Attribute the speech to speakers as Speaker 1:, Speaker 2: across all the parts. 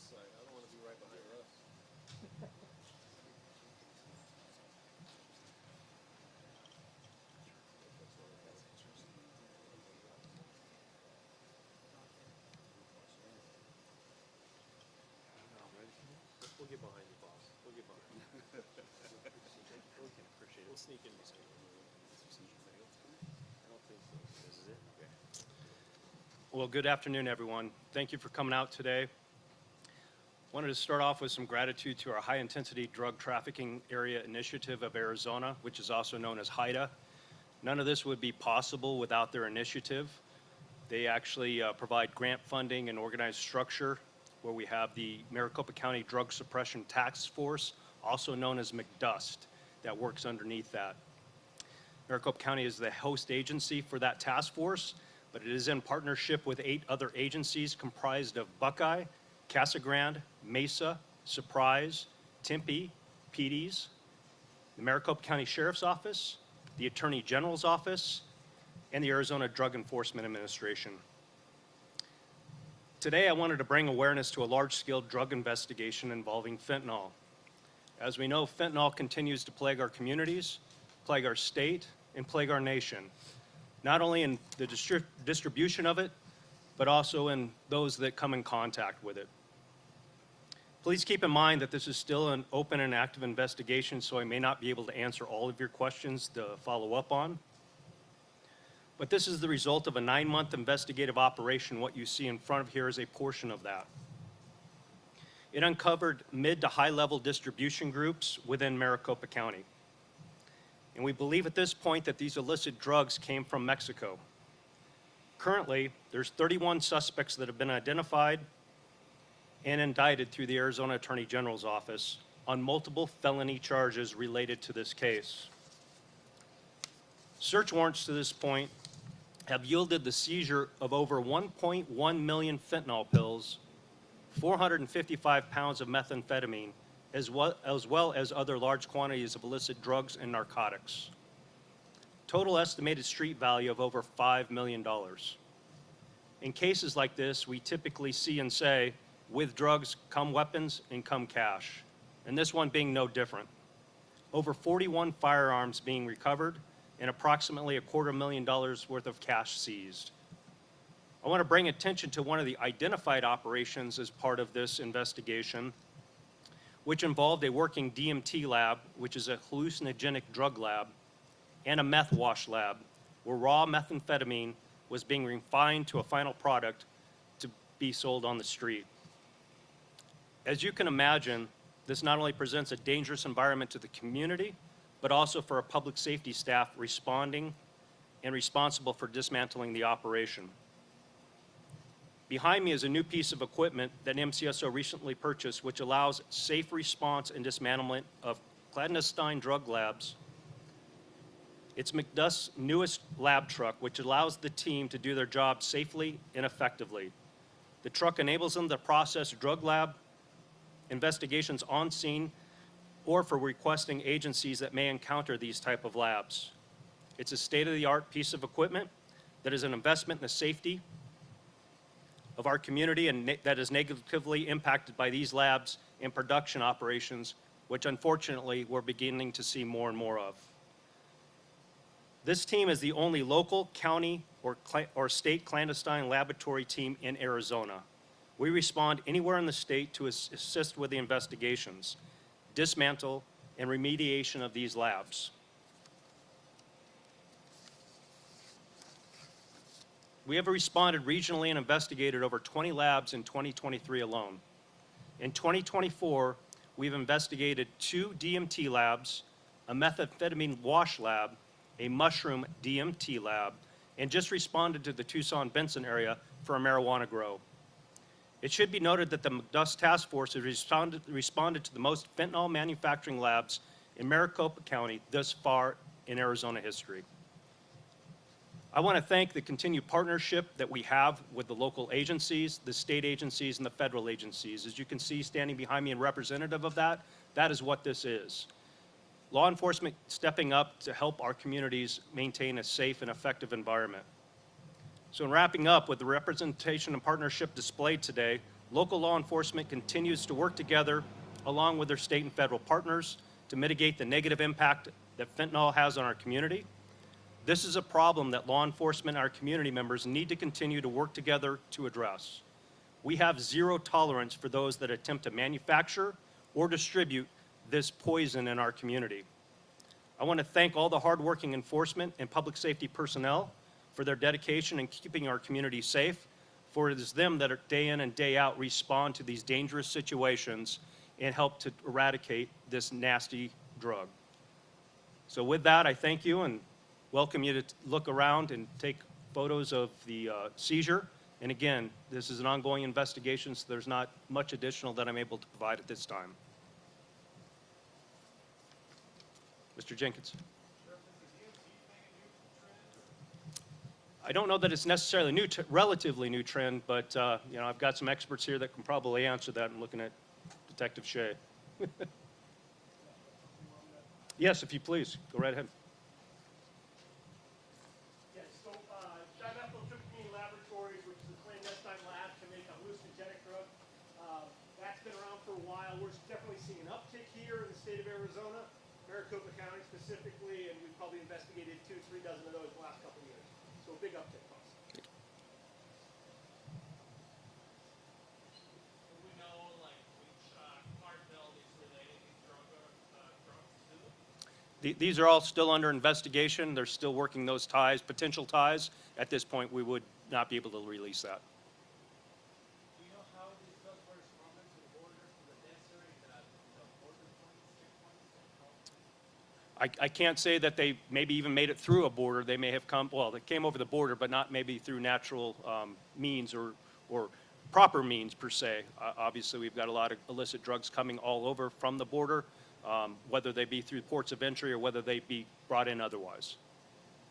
Speaker 1: this side. I don't want to be right behind Russ. We'll get behind you, boss. We'll get behind you. We can appreciate it. We'll sneak in beside you. I don't think so. This is it? Okay. Well, good afternoon, everyone. Thank you for coming out today. Wanted to start off with some gratitude to our High-Intensity Drug Trafficking Area Initiative of Arizona, which is also known as HIDA. None of this would be possible without their initiative. They actually provide grant funding and organized structure, where we have the Maricopa County Drug Suppression Task Force, also known as McDust, that works underneath that. Maricopa County is the host agency for that task force, but it is in partnership with 8 other agencies comprised of Buckeye, Casa Grande, Mesa, Surprise, Tempe, PDs, the Maricopa County Sheriff's Office, the Attorney General's Office, and the Arizona Drug Enforcement Administration. Today, I wanted to bring awareness to a large-scale drug investigation involving fentanyl. As we know, fentanyl continues to plague our communities, plague our state, and plague our nation, not only in the distribution of it, but also in those that come in contact with it. Please keep in mind that this is still an open and active investigation, so I may not be able to answer all of your questions to follow up on. But this is the result of a 9-month investigative operation. What you see in front of here is a portion of that. It uncovered mid to high-level distribution groups within Maricopa County. And we believe at this point that these illicit drugs came from Mexico. Currently, there's 31 suspects that have been identified and indicted through the Arizona Attorney General's office on multiple felony charges related to this case. Search warrants to this point have yielded the seizure of over 1.1 million fentanyl pills, 455 pounds of methamphetamine, as well as other large quantities of illicit drugs and narcotics. Total estimated street value of over $5 million. In cases like this, we typically see and say, with drugs come weapons and come cash, and this one being no different. Over 41 firearms being recovered and approximately $250,000 worth of cash seized. I want to bring attention to one of the identified operations as part of this investigation, which involved a working DMT lab, which is a hallucinogenic drug lab, and a meth wash lab, where raw methamphetamine was being refined to a final product to be sold on the street. As you can imagine, this not only presents a dangerous environment to the community, but also for our public safety staff responding and responsible for dismantling the operation. Behind me is a new piece of equipment that MCSO recently purchased, which allows safe response and dismantlement of clandestine drug labs. It's McDust's newest lab truck, which allows the team to do their job safely and effectively. The truck enables them to process drug lab investigations on scene or for requesting agencies that may encounter these type of labs. It's a state-of-the-art piece of equipment that is an investment in the safety of our community and that is negatively impacted by these labs and production operations, which unfortunately we're beginning to see more and more of. This team is the only local, county, or state clandestine laboratory team in Arizona. We respond anywhere in the state to assist with the investigations, dismantle, and remediation of these labs. We have responded regionally and investigated over 20 labs in 2023 alone. In 2024, we've investigated 2 DMT labs, a methamphetamine wash lab, a mushroom DMT lab, and just responded to the Tucson-Benson area for a marijuana grow. It should be noted that the McDust Task Force has responded to the most fentanyl manufacturing labs in Maricopa County thus far in Arizona history. I want to thank the continued partnership that we have with the local agencies, the state agencies, and the federal agencies. As you can see standing behind me and representative of that, that is what this is. Law enforcement stepping up to help our communities maintain a safe and effective environment. So in wrapping up with the representation and partnership displayed today, Local law enforcement continues to work together along with their state and federal partners to mitigate the negative impact that fentanyl has on our community. This is a problem that law enforcement and our community members need to continue to work together to address. We have zero tolerance for those that attempt to manufacture or distribute this poison in our community. I want to thank all the hardworking enforcement and public safety personnel for their dedication in keeping our community safe, for it is them that are day in and day out respond to these dangerous situations and help to eradicate this nasty drug. So with that, I thank you and welcome you to look around and take photos of the seizure. And again, this is an ongoing investigation, so there's not much additional that I'm able to provide at this time. Mr. Jenkins. I don't know that it's necessarily new, relatively new trend, but you know, I've got some experts here that can probably answer that. I'm looking at Detective Shea. Yes, if you please, go right ahead.
Speaker 2: Yes, so dimethyltryptamine laboratories, which is a clandestine lab to make a hallucinogenic drug, that's been around for a while. We're definitely seeing an uptick here in the state of Arizona, Maricopa County specifically, and we've probably investigated 2-3 dozen of those the last couple of years. So a big uptick for us.
Speaker 3: We know like which cartel is related to drugs to?
Speaker 1: These are all still under investigation. They're still working those ties, potential ties. At this point, we would not be able to release that.
Speaker 3: Do you know how these drugs were responded to the borders, to the desert, the border points, checkpoints?
Speaker 1: I can't say that they maybe even made it through a border. They may have come, well, they came over the border, but not maybe through natural means or proper means per se. Obviously, we've got a lot of illicit drugs coming all over from the border, whether they be through ports of entry or whether they be brought in otherwise.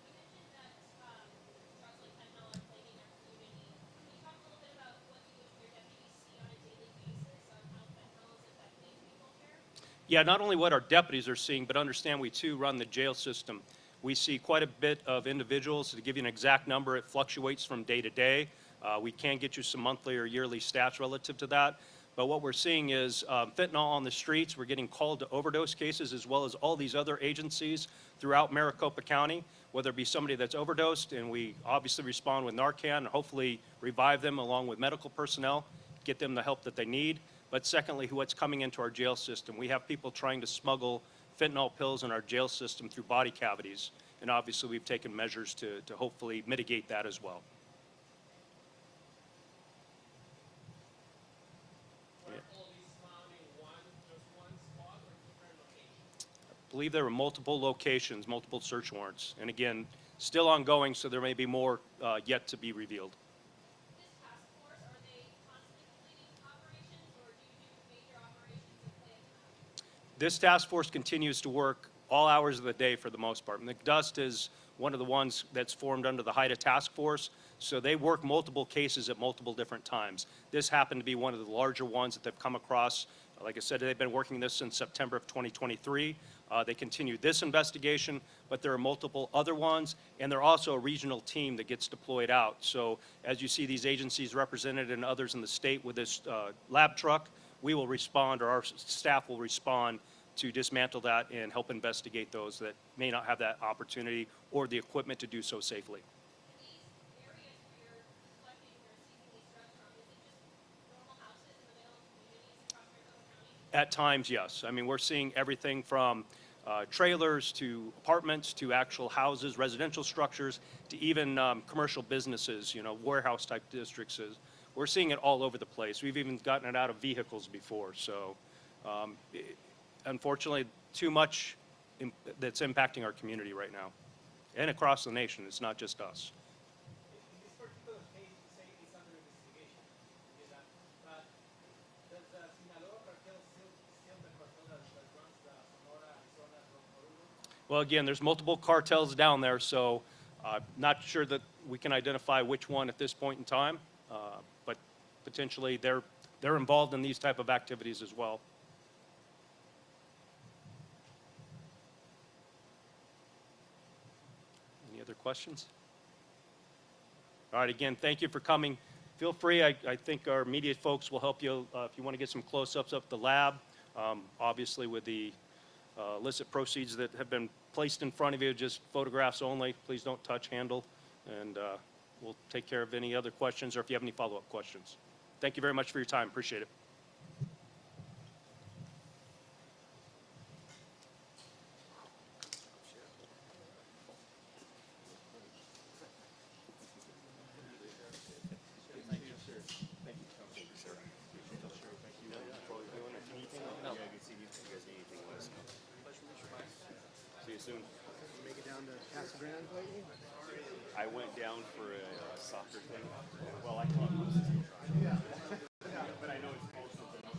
Speaker 4: You mentioned that drugs like fentanyl are plaguing our community. Can you talk a little bit about what you and your deputies see on a daily basis on how fentanyl is affecting people here?
Speaker 1: Yeah, not only what our deputies are seeing, but understand we too run the jail system. We see quite a bit of individuals. To give you an exact number, it fluctuates from day to day. We can get you some monthly or yearly stats relative to that. But what we're seeing is fentanyl on the streets. We're getting called to overdose cases as well as all these other agencies throughout Maricopa County, whether it be somebody that's overdosed, and we obviously respond with Narcan and hopefully revive them along with medical personnel, get them the help that they need. But secondly, what's coming into our jail system. We have people trying to smuggle fentanyl pills in our jail system through body cavities. And obviously, we've taken measures to hopefully mitigate that as well.
Speaker 3: Were all these found in just one spot or different locations?
Speaker 1: I believe there were multiple locations, multiple search warrants. And again, still ongoing, so there may be more yet to be revealed.
Speaker 4: This task force, are they constantly completing operations, or do you do major operations and play at night?
Speaker 1: This task force continues to work all hours of the day for the most part. McDust is one of the ones that's formed under the HIDTA task force, so they work multiple cases at multiple different times. This happened to be one of the larger ones that they've come across. Like I said, they've been working this since September of 2023. They continued this investigation, but there are multiple other ones, and they're also a regional team that gets deployed out. So as you see these agencies represented and others in the state with this lab truck, we will respond, or our staff will respond to dismantle that and help investigate those that may not have that opportunity or the equipment to do so safely.
Speaker 4: These areas where you're collecting or seizing these drugs from, is it just normal houses in the middle of communities across Maricopa County?
Speaker 1: At times, yes. I mean, we're seeing everything from trailers to apartments to actual houses, residential structures, to even commercial businesses, you know, warehouse type districts. We're seeing it all over the place. We've even gotten it out of vehicles before. So unfortunately, too much that's impacting our community right now and across the nation. It's not just us.
Speaker 3: In this particular case, you say it's under investigation. Is that, but does the Sinaloa cartel still the cartel that runs the Sonora, Arizona drug corridor?
Speaker 1: Well, again, there's multiple cartels down there, so not sure that we can identify which one at this point in time, but potentially they're involved in these type of activities as well. Any other questions? All right, again, thank you for coming. feel free. I think our media folks will help you if you want to get some close-ups of the lab. Obviously, with the illicit proceeds that have been placed in front of you, just photographs only. Please don't touch, handle, and we'll take care of any other questions or if you have any follow-up questions. Thank you very much for your time. Appreciate it. See you soon.
Speaker 5: Make it down to Casa Grande lately?
Speaker 1: I went down for a soccer thing. Well, I thought but I know it's called something else.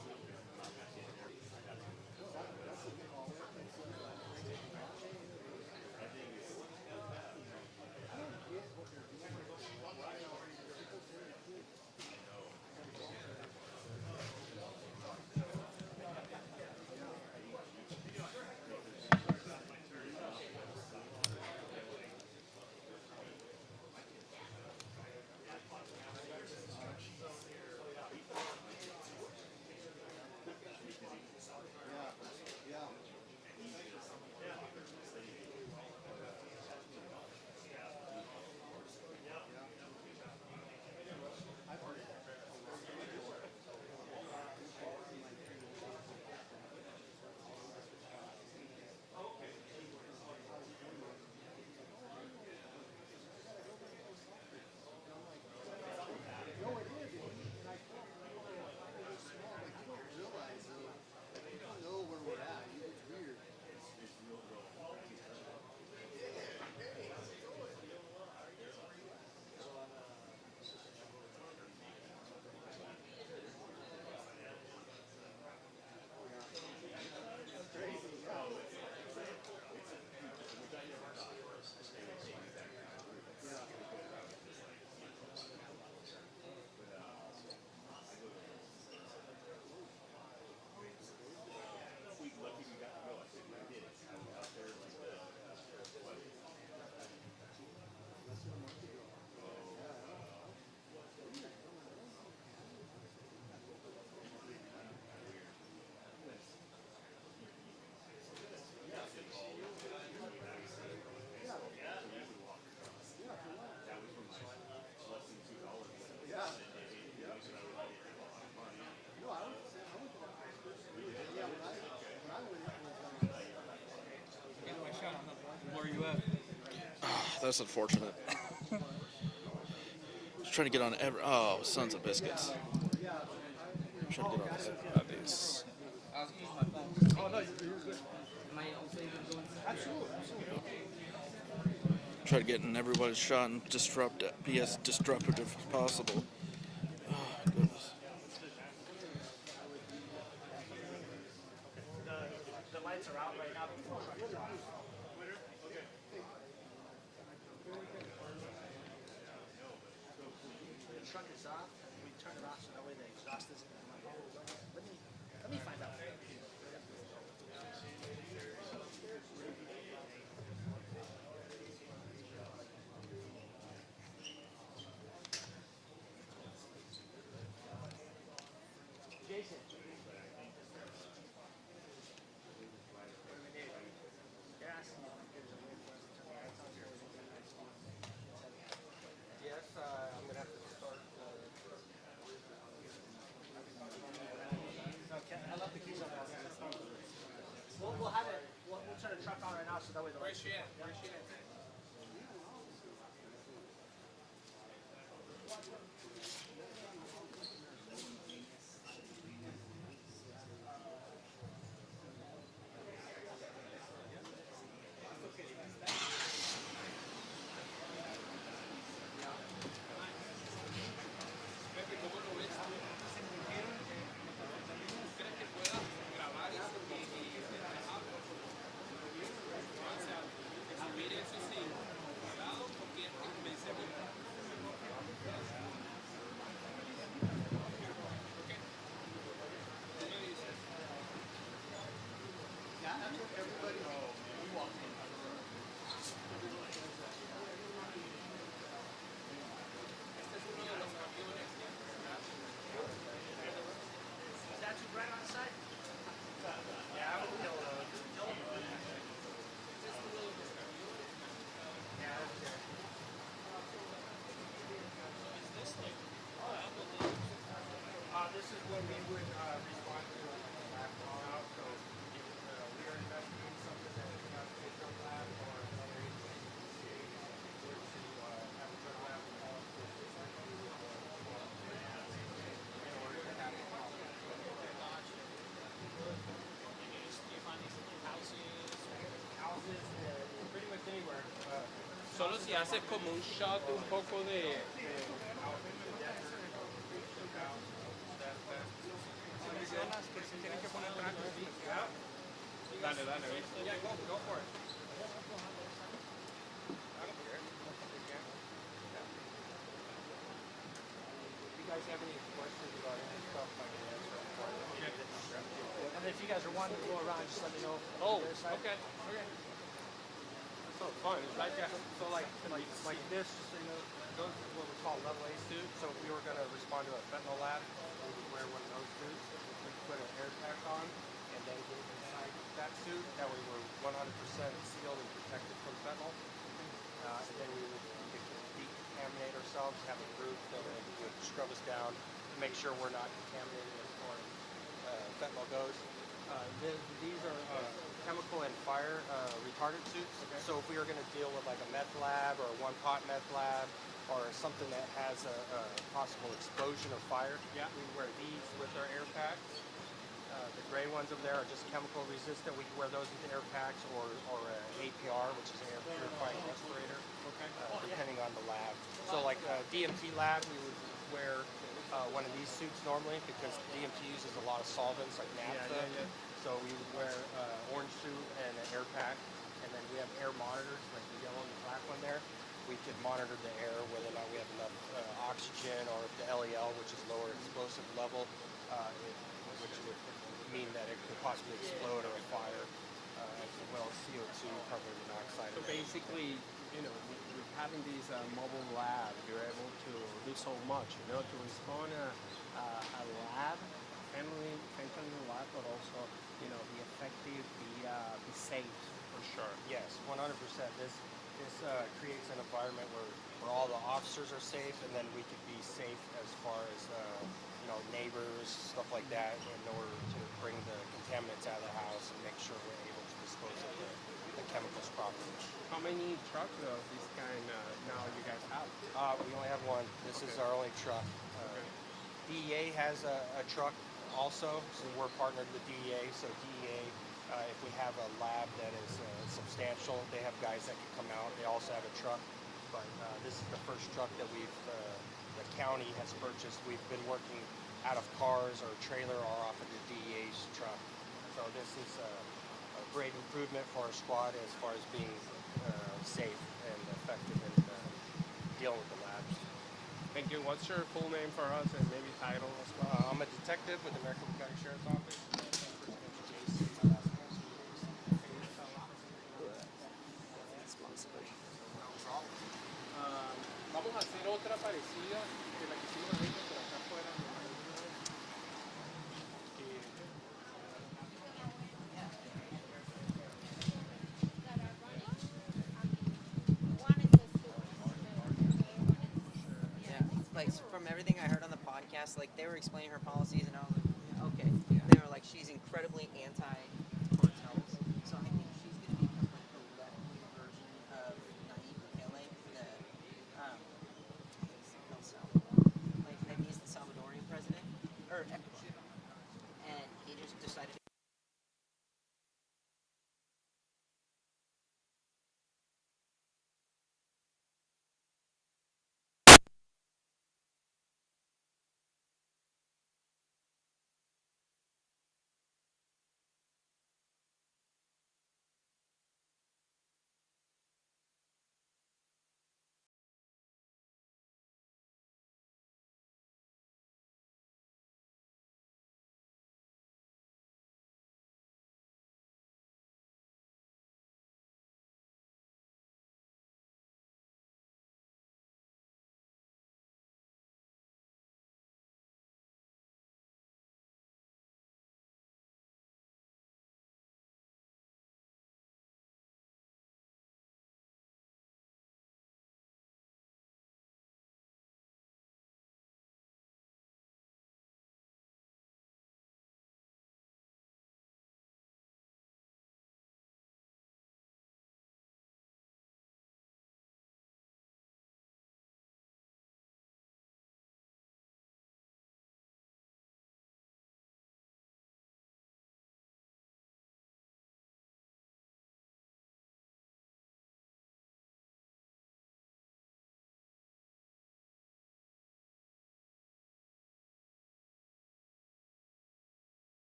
Speaker 6: Where are you at?
Speaker 7: That's unfortunate. Just trying to get on every. Oh, sons of biscuits. Trying to get on these.
Speaker 6: I was using my phone. Oh, no, you're good. Am I also able to go inside?
Speaker 5: Absolutely.
Speaker 7: Try to get in everybody's shot and be as disruptive as possible. Oh, goodness.
Speaker 3: The lights are out right now. The truck is off. We turn it off so that way the exhaust isn't. Let me find out. this is when we would respond to a lab call out. So if we are investigating something that is not a drug lab or another agency were to have a drug lab call us to assist them, we would in order to have a call. Houses, pretty much anywhere.
Speaker 6: Solo si haces como un shot un poco de... Dale, dale, ¿ves?
Speaker 3: Yeah, go for it. If you guys have any questions about any stuff, I can answer them for you.
Speaker 2: And if you guys are wanting to go around, just let me know.
Speaker 3: Oh, okay. That's so fun. It's like, like this, just so you know, those are what we call level A suits. So if we were going to respond to a fentanyl lab, we would wear one of those suits. We'd put an air pack on and then get inside that suit. That way we're 100% sealed and protected from fentanyl. And then we would decontaminate ourselves, have a group that would scrub us down, make sure we're not contaminated as far as fentanyl goes. These are chemical and fire retardant suits. Okay. So if we were going to deal with like a meth lab or a one-pot meth lab or something that has a possible explosion or fire, we wear these with our air packs. The gray ones over there are just chemical resistant. We can wear those with the air packs or APR, which is an air purifying respirator, depending on the lab. So like DMT lab, we would wear one of these suits normally because DMT uses a lot of solvents like naphtha. So we would wear orange suit and an air pack, and then we have air monitors like the yellow and the black one there. We could monitor the air, whether or not we have enough oxygen, or if the LEL, which is lower explosive level, which would mean that it could possibly explode or a fire, as well as CO2, carbon monoxide.
Speaker 8: So basically, you know, with having these mobile lab, you're able to do so much, you know, to respond a lab, fentanyl lab, but also, you know, be effective, be safe.
Speaker 3: For sure. Yes, 100%. This creates an environment where all the officers are safe, and then we could be safe as far as you know, neighbors, stuff like that, in order to bring the contaminants out of the house and make sure we're able to dispose of the chemicals properly.
Speaker 8: How many trucks of this kind now you guys have?
Speaker 3: We only have one. This is our only truck. DEA has a truck also, so we're partnered with DEA. So DEA, if we have a lab that is substantial, they have guys that can come out. They also have a truck, but this is the first truck that the county has purchased. We've been working out of cars or trailer or off of the DEA's truck. So this is a great improvement for our squad as far as being safe and effective in dealing with the labs.
Speaker 8: Thank you. What's your full name for us and maybe title as well?
Speaker 3: I'm a detective with the Maricopa County Sheriff's Office. My last name is
Speaker 8: Vamos a hacer otra parecida que la que hicimos ahorita, pero acá afuera.
Speaker 6: Yeah, like from everything I heard on the podcast, like they were explaining her policies, and I was like, okay. They were like, she's incredibly anti